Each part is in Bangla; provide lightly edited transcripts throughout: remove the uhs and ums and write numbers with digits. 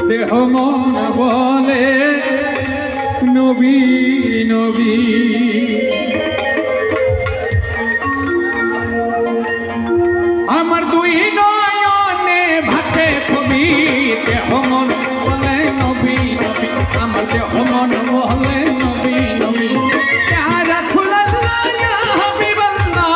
দেহ মন বলে নবী নবী। আমার দুই নয়নে ভাসে ছবি, দেহ মন বলে নবী নবী। আমার দেহ মন বলে নবী নবী। ইয়া রাসূলুল্লাহ ইয়া হাবিবাল্লাহ,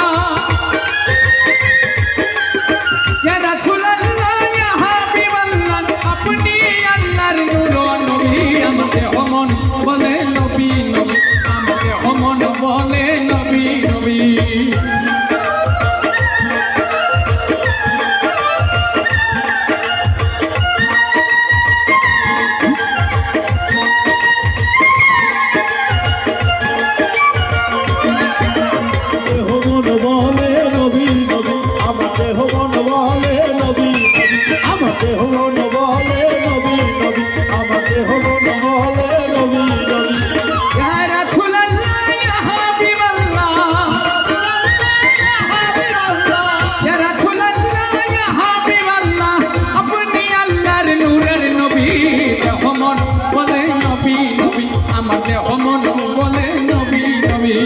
ইয়া রাসূলুল্লাহ ইয়া হাবিবাল্লাহ, আপনি আল্লাহর নূর নবী। আমার দেহ মন বলে নবী নবী। আমার দেহ মন বলে নবী নবী। আমার দেহ মন বলে নবী নবী।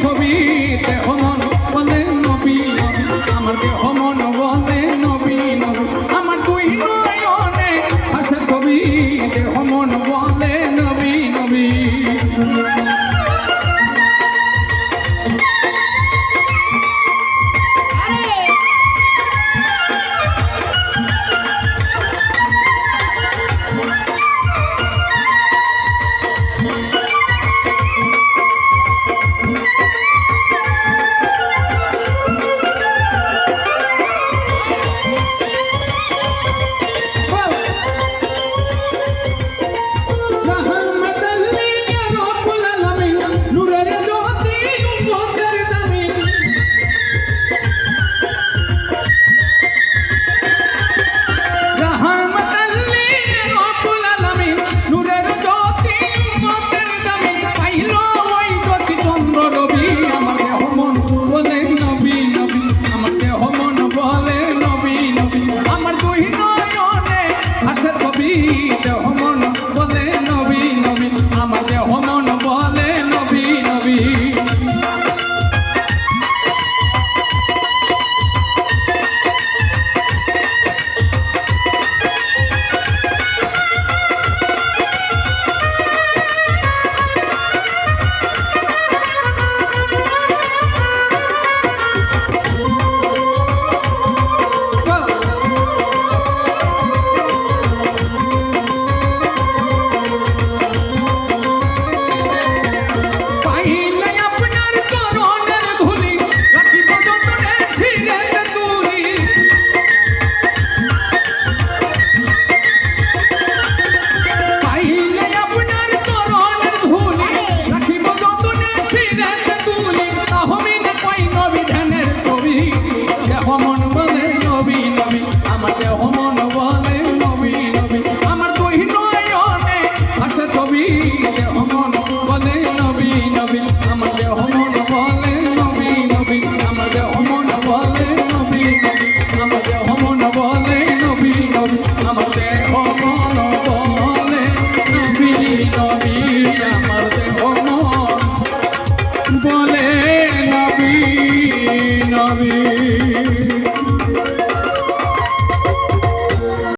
ছবি দেহ মন বলে নবী নবী। আমার দেহ মন বলে নবী নবী। আমার দুই নয়নে ভাসে ছবি, দেহ মন বলে নবী নবী। আমার দেহ মন বলে নবী নবী। আমার দুই নয়নে ভাসে ছবি, দেহ মন বলে নবী নবী। আমার দেহ মন বলে নবী নবী। আমার দেহ মন বলে নবী নবী। আমার দেহ মন বলে নবী নবী। আমার দেহ মন বলে নবী নবী। আমার দেহ মন বলে নবী নবী।